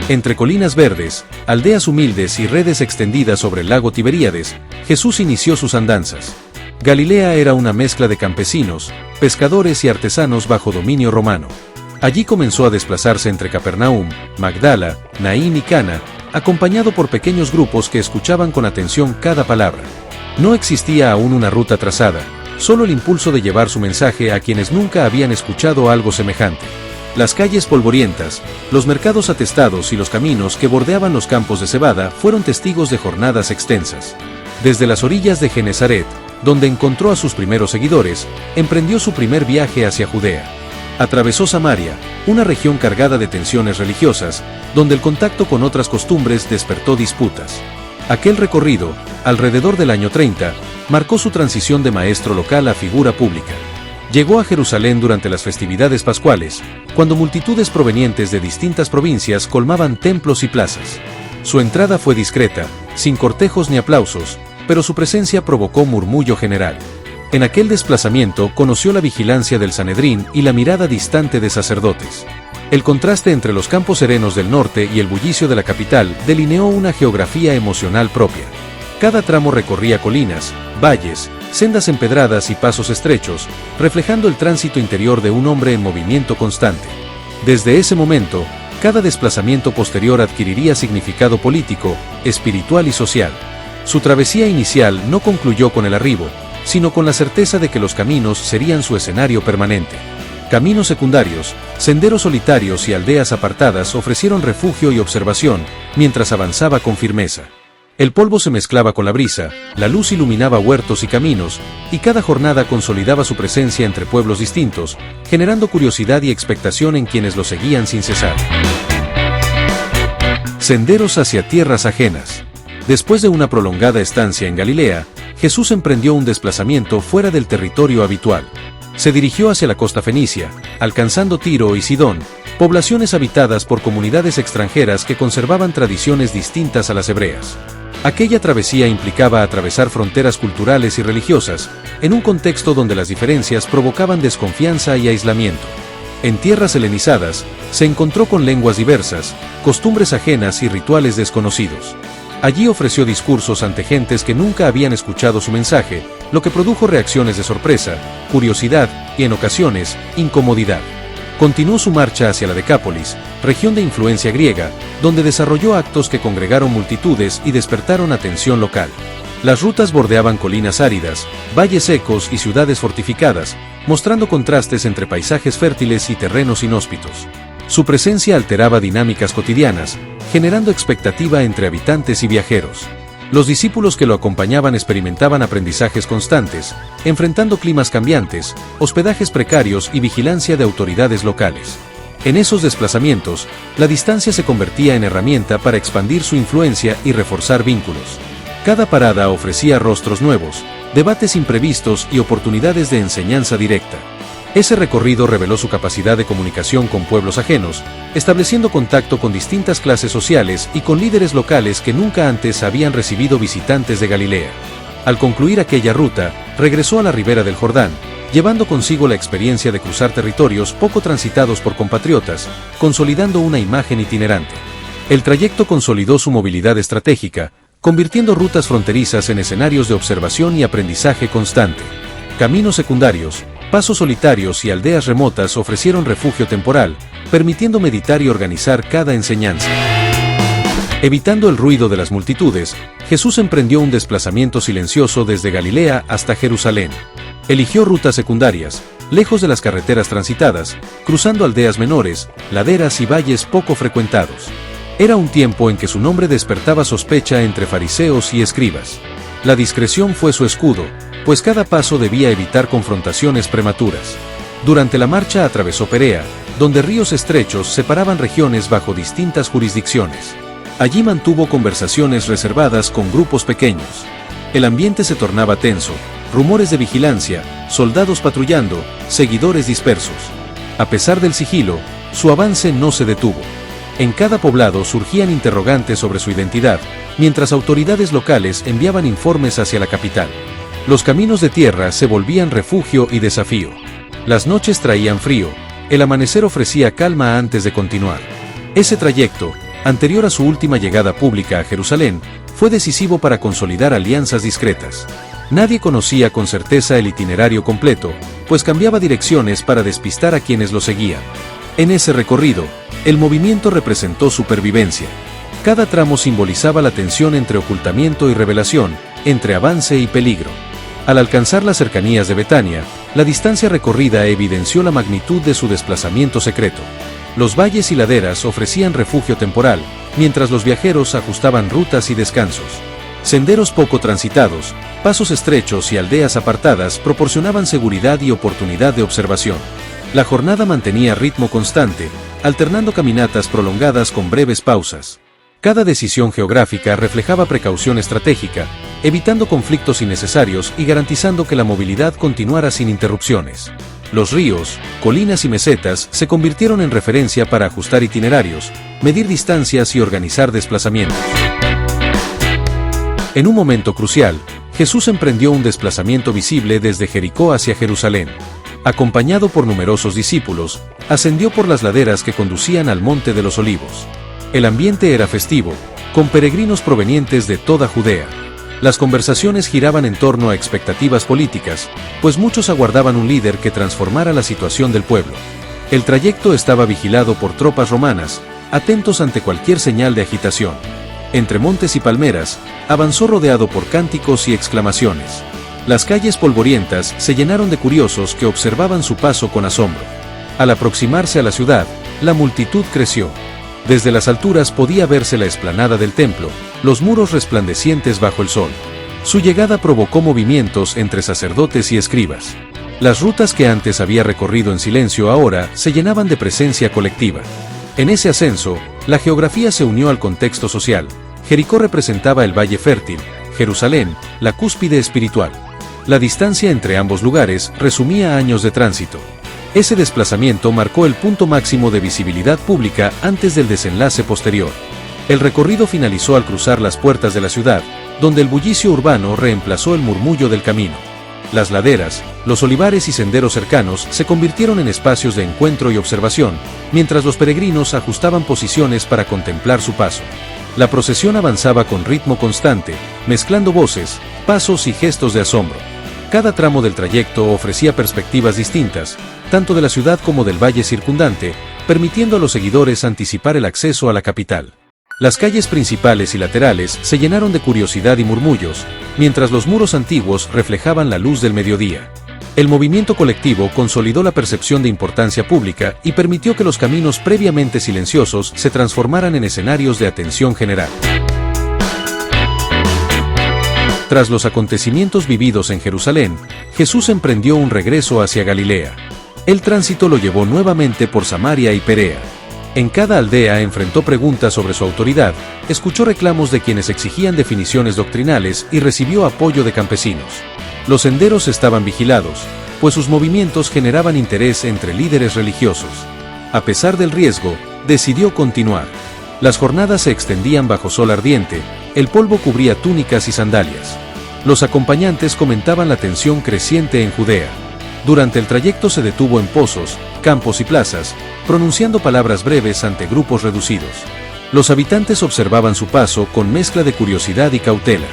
Entre colinas verdes, aldeas humildes y redes extendidas sobre el lago Tiberíades, Jesús inició sus andanzas. Galilea era una mezcla de campesinos, pescadores y artesanos bajo dominio romano. Allí comenzó a desplazarse entre Capernaum, Magdala, Naín y Cana, acompañado por pequeños grupos que escuchaban con atención cada palabra. No existía aún una ruta trazada, solo el impulso de llevar su mensaje a quienes nunca habían escuchado algo semejante. Las calles polvorientas, los mercados atestados y los caminos que bordeaban los campos de cebada fueron testigos de jornadas extensas. Desde las orillas de Genesaret, donde encontró a sus primeros seguidores, emprendió su primer viaje hacia Judea. Atravesó Samaria, una región cargada de tensiones religiosas, donde el contacto con otras costumbres despertó disputas. Aquel recorrido, alrededor del año 30, marcó su transición de maestro local a figura pública. Llegó a Jerusalén durante las festividades pascuales, cuando multitudes provenientes de distintas provincias colmaban templos y plazas. Su entrada fue discreta, sin cortejos ni aplausos, pero su presencia provocó murmullo general. En aquel desplazamiento conoció la vigilancia del Sanedrín y la mirada distante de sacerdotes. El contraste entre los campos serenos del norte y el bullicio de la capital delineó una geografía emocional propia. Cada tramo recorría colinas, valles, sendas empedradas y pasos estrechos, reflejando el tránsito interior de un hombre en movimiento constante. Desde ese momento, cada desplazamiento posterior adquiriría significado político, espiritual y social. Su travesía inicial no concluyó con el arribo, sino con la certeza de que los caminos serían su escenario permanente. Caminos secundarios, senderos solitarios y aldeas apartadas ofrecieron refugio y observación, mientras avanzaba con firmeza. El polvo se mezclaba con la brisa, la luz iluminaba huertos y caminos, y cada jornada consolidaba su presencia entre pueblos distintos, generando curiosidad y expectación en quienes lo seguían sin cesar. Senderos hacia tierras ajenas. Después de una prolongada estancia en Galilea, Jesús emprendió un desplazamiento fuera del territorio habitual. Se dirigió hacia la costa fenicia, alcanzando Tiro y Sidón, poblaciones habitadas por comunidades extranjeras que conservaban tradiciones distintas a las hebreas. Aquella travesía implicaba atravesar fronteras culturales y religiosas, en un contexto donde las diferencias provocaban desconfianza y aislamiento. En tierras helenizadas, se encontró con lenguas diversas, costumbres ajenas y rituales desconocidos. Allí ofreció discursos ante gentes que nunca habían escuchado su mensaje, lo que produjo reacciones de sorpresa, curiosidad y, en ocasiones, incomodidad. Continuó su marcha hacia la Decápolis, región de influencia griega, donde desarrolló actos que congregaron multitudes y despertaron atención local. Las rutas bordeaban colinas áridas, valles secos y ciudades fortificadas, mostrando contrastes entre paisajes fértiles y terrenos inhóspitos. Su presencia alteraba dinámicas cotidianas, generando expectativa entre habitantes y viajeros. Los discípulos que lo acompañaban experimentaban aprendizajes constantes, enfrentando climas cambiantes, hospedajes precarios y vigilancia de autoridades locales. En esos desplazamientos, la distancia se convertía en herramienta para expandir su influencia y reforzar vínculos. Cada parada ofrecía rostros nuevos, debates imprevistos y oportunidades de enseñanza directa. Ese recorrido reveló su capacidad de comunicación con pueblos ajenos, estableciendo contacto con distintas clases sociales y con líderes locales que nunca antes habían recibido visitantes de Galilea. Al concluir aquella ruta, regresó a la ribera del Jordán, llevando consigo la experiencia de cruzar territorios poco transitados por compatriotas, consolidando una imagen itinerante. El trayecto consolidó su movilidad estratégica, convirtiendo rutas fronterizas en escenarios de observación y aprendizaje constante. Caminos secundarios, pasos solitarios y aldeas remotas ofrecieron refugio temporal, permitiendo meditar y organizar cada enseñanza. Evitando el ruido de las multitudes, Jesús emprendió un desplazamiento silencioso desde Galilea hasta Jerusalén. Eligió rutas secundarias, lejos de las carreteras transitadas, cruzando aldeas menores, laderas y valles poco frecuentados. Era un tiempo en que su nombre despertaba sospecha entre fariseos y escribas. La discreción fue su escudo, pues cada paso debía evitar confrontaciones prematuras. Durante la marcha atravesó Perea, donde ríos estrechos separaban regiones bajo distintas jurisdicciones. Allí mantuvo conversaciones reservadas con grupos pequeños. El ambiente se tornaba tenso, rumores de vigilancia, soldados patrullando, seguidores dispersos. A pesar del sigilo, su avance no se detuvo. En cada poblado surgían interrogantes sobre su identidad, mientras autoridades locales enviaban informes hacia la capital. Los caminos de tierra se volvían refugio y desafío. Las noches traían frío, el amanecer ofrecía calma antes de continuar. Ese trayecto, anterior a su última llegada pública a Jerusalén, fue decisivo para consolidar alianzas discretas. Nadie conocía con certeza el itinerario completo, pues cambiaba direcciones para despistar a quienes lo seguían. En ese recorrido, el movimiento representó supervivencia. Cada tramo simbolizaba la tensión entre ocultamiento y revelación, entre avance y peligro. Al alcanzar las cercanías de Betania, la distancia recorrida evidenció la magnitud de su desplazamiento secreto. Los valles y laderas ofrecían refugio temporal, mientras los viajeros ajustaban rutas y descansos. Senderos poco transitados, pasos estrechos y aldeas apartadas proporcionaban seguridad y oportunidad de observación. La jornada mantenía ritmo constante, alternando caminatas prolongadas con breves pausas. Cada decisión geográfica reflejaba precaución estratégica, evitando conflictos innecesarios y garantizando que la movilidad continuara sin interrupciones. Los ríos, colinas y mesetas se convirtieron en referencia para ajustar itinerarios, medir distancias y organizar desplazamientos. En un momento crucial, Jesús emprendió un desplazamiento visible desde Jericó hacia Jerusalén. Acompañado por numerosos discípulos, ascendió por las laderas que conducían al Monte de los Olivos. El ambiente era festivo, con peregrinos provenientes de toda Judea. Las conversaciones giraban en torno a expectativas políticas, pues muchos aguardaban un líder que transformara la situación del pueblo. El trayecto estaba vigilado por tropas romanas, atentos ante cualquier señal de agitación. Entre montes y palmeras, avanzó rodeado por cánticos y exclamaciones. Las calles polvorientas se llenaron de curiosos que observaban su paso con asombro. Al aproximarse a la ciudad, la multitud creció. Desde las alturas podía verse la explanada del templo, los muros resplandecientes bajo el sol. Su llegada provocó movimientos entre sacerdotes y escribas. Las rutas que antes había recorrido en silencio ahora se llenaban de presencia colectiva. En ese ascenso, la geografía se unió al contexto social. Jericó representaba el valle fértil, Jerusalén, la cúspide espiritual. La distancia entre ambos lugares resumía años de tránsito. Ese desplazamiento marcó el punto máximo de visibilidad pública antes del desenlace posterior. El recorrido finalizó al cruzar las puertas de la ciudad, donde el bullicio urbano reemplazó el murmullo del camino. Las laderas, los olivares y senderos cercanos se convirtieron en espacios de encuentro y observación, mientras los peregrinos ajustaban posiciones para contemplar su paso. La procesión avanzaba con ritmo constante, mezclando voces, pasos y gestos de asombro. Cada tramo del trayecto ofrecía perspectivas distintas, tanto de la ciudad como del valle circundante, permitiendo a los seguidores anticipar el acceso a la capital. Las calles principales y laterales se llenaron de curiosidad y murmullos, mientras los muros antiguos reflejaban la luz del mediodía. El movimiento colectivo consolidó la percepción de importancia pública y permitió que los caminos previamente silenciosos se transformaran en escenarios de atención general. Tras los acontecimientos vividos en Jerusalén, Jesús emprendió un regreso hacia Galilea. El tránsito lo llevó nuevamente por Samaria y Perea. En cada aldea enfrentó preguntas sobre su autoridad, escuchó reclamos de quienes exigían definiciones doctrinales y recibió apoyo de campesinos. Los senderos estaban vigilados, pues sus movimientos generaban interés entre líderes religiosos. A pesar del riesgo, decidió continuar. Las jornadas se extendían bajo sol ardiente, el polvo cubría túnicas y sandalias. Los acompañantes comentaban la tensión creciente en Judea. Durante el trayecto se detuvo en pozos, campos y plazas, pronunciando palabras breves ante grupos reducidos. Los habitantes observaban su paso con mezcla de curiosidad y cautela.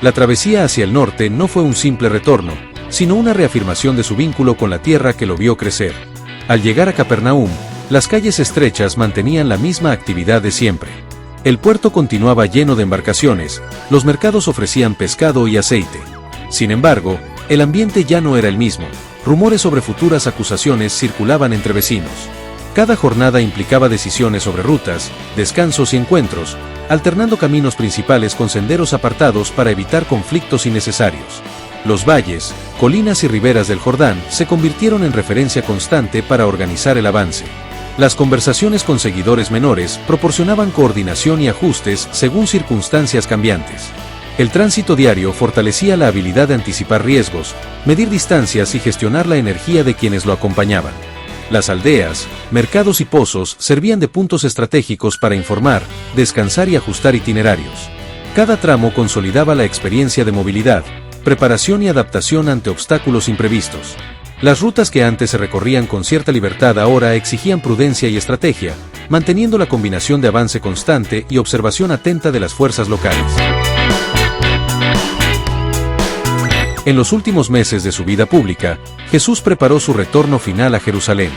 La travesía hacia el norte no fue un simple retorno, sino una reafirmación de su vínculo con la tierra que lo vio crecer. Al llegar a Capernaum, las calles estrechas mantenían la misma actividad de siempre. El puerto continuaba lleno de embarcaciones, los mercados ofrecían pescado y aceite. Sin embargo, el ambiente ya no era el mismo. Rumores sobre futuras acusaciones circulaban entre vecinos. Cada jornada implicaba decisiones sobre rutas, descansos y encuentros, alternando caminos principales con senderos apartados para evitar conflictos innecesarios. Los valles, colinas y riberas del Jordán se convirtieron en referencia constante para organizar el avance. Las conversaciones con seguidores menores proporcionaban coordinación y ajustes según circunstancias cambiantes. El tránsito diario fortalecía la habilidad de anticipar riesgos, medir distancias y gestionar la energía de quienes lo acompañaban. Las aldeas, mercados y pozos servían de puntos estratégicos para informar, descansar y ajustar itinerarios. Cada tramo consolidaba la experiencia de movilidad, preparación y adaptación ante obstáculos imprevistos. Las rutas que antes se recorrían con cierta libertad ahora exigían prudencia y estrategia, manteniendo la combinación de avance constante y observación atenta de las fuerzas locales. En los últimos meses de su vida pública, Jesús preparó su retorno final a Jerusalén.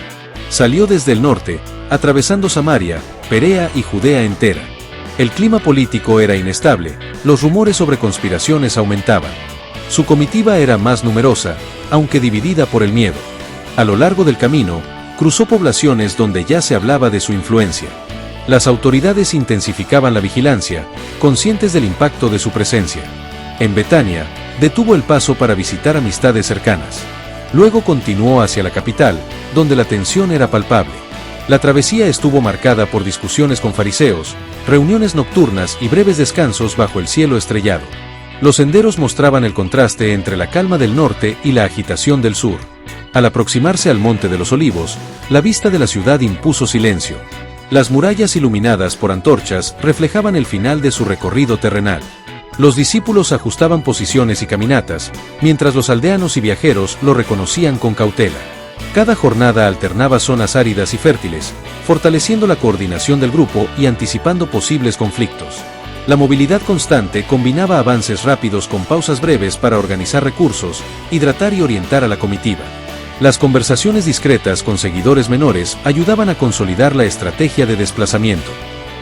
Salió desde el norte, atravesando Samaria, Perea y Judea entera. El clima político era inestable, los rumores sobre conspiraciones aumentaban. Su comitiva era más numerosa, aunque dividida por el miedo. A lo largo del camino, cruzó poblaciones donde ya se hablaba de su influencia. Las autoridades intensificaban la vigilancia, conscientes del impacto de su presencia. En Betania, detuvo el paso para visitar amistades cercanas. Luego continuó hacia la capital, donde la tensión era palpable. La travesía estuvo marcada por discusiones con fariseos, reuniones nocturnas y breves descansos bajo el cielo estrellado. Los senderos mostraban el contraste entre la calma del norte y la agitación del sur. Al aproximarse al Monte de los Olivos, la vista de la ciudad impuso silencio. Las murallas iluminadas por antorchas reflejaban el final de su recorrido terrenal. Los discípulos ajustaban posiciones y caminatas, mientras los aldeanos y viajeros lo reconocían con cautela. Cada jornada alternaba zonas áridas y fértiles, fortaleciendo la coordinación del grupo y anticipando posibles conflictos. La movilidad constante combinaba avances rápidos con pausas breves para organizar recursos, hidratar y orientar a la comitiva. Las conversaciones discretas con seguidores menores ayudaban a consolidar la estrategia de desplazamiento.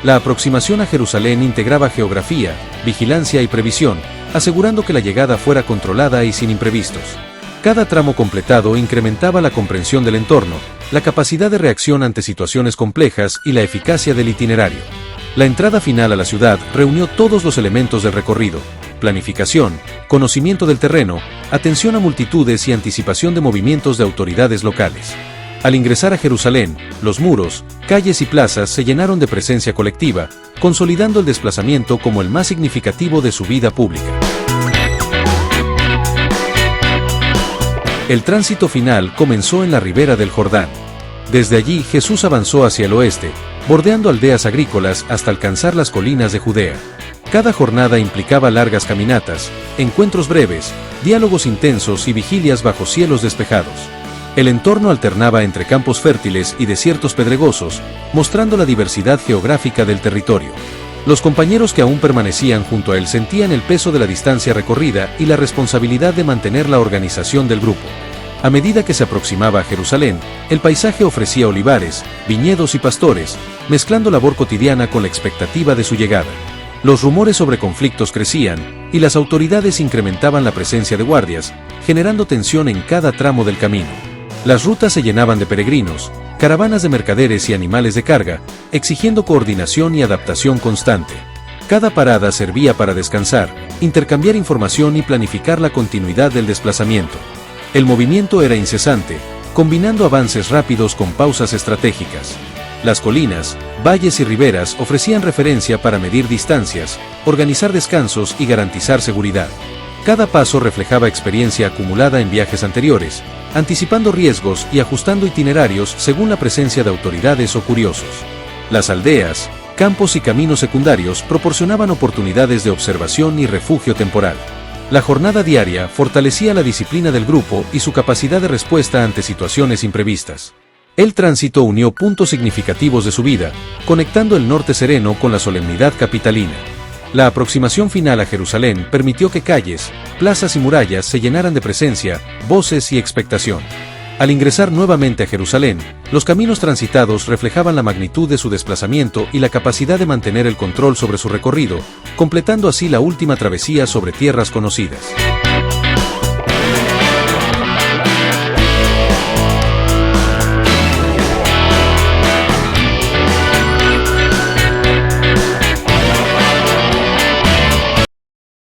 La aproximación a Jerusalén integraba geografía, vigilancia y previsión, asegurando que la llegada fuera controlada y sin imprevistos. Cada tramo completado incrementaba la comprensión del entorno, la capacidad de reacción ante situaciones complejas y la eficacia del itinerario. La entrada final a la ciudad reunió todos los elementos del recorrido: planificación, conocimiento del terreno, atención a multitudes y anticipación de movimientos de autoridades locales. Al ingresar a Jerusalén, los muros, calles y plazas se llenaron de presencia colectiva, consolidando el desplazamiento como el más significativo de su vida pública. El tránsito final comenzó en la ribera del Jordán. Desde allí Jesús avanzó hacia el oeste, bordeando aldeas agrícolas hasta alcanzar las colinas de Judea. Cada jornada implicaba largas caminatas, encuentros breves, diálogos intensos y vigilias bajo cielos despejados. El entorno alternaba entre campos fértiles y desiertos pedregosos, mostrando la diversidad geográfica del territorio. Los compañeros que aún permanecían junto a él sentían el peso de la distancia recorrida y la responsabilidad de mantener la organización del grupo. A medida que se aproximaba a Jerusalén, el paisaje ofrecía olivares, viñedos y pastores, mezclando labor cotidiana con la expectativa de su llegada. Los rumores sobre conflictos crecían, y las autoridades incrementaban la presencia de guardias, generando tensión en cada tramo del camino. Las rutas se llenaban de peregrinos, caravanas de mercaderes y animales de carga, exigiendo coordinación y adaptación constante. Cada parada servía para descansar, intercambiar información y planificar la continuidad del desplazamiento. El movimiento era incesante, combinando avances rápidos con pausas estratégicas. Las colinas, valles y riberas ofrecían referencia para medir distancias, organizar descansos y garantizar seguridad. Cada paso reflejaba experiencia acumulada en viajes anteriores, anticipando riesgos y ajustando itinerarios según la presencia de autoridades o curiosos. Las aldeas, campos y caminos secundarios proporcionaban oportunidades de observación y refugio temporal. La jornada diaria fortalecía la disciplina del grupo y su capacidad de respuesta ante situaciones imprevistas. El tránsito unió puntos significativos de su vida, conectando el norte sereno con la solemnidad capitalina. La aproximación final a Jerusalén permitió que calles, plazas y murallas se llenaran de presencia, voces y expectación. Al ingresar nuevamente a Jerusalén, los caminos transitados reflejaban la magnitud de su desplazamiento y la capacidad de mantener el control sobre su recorrido, completando así la última travesía sobre tierras conocidas.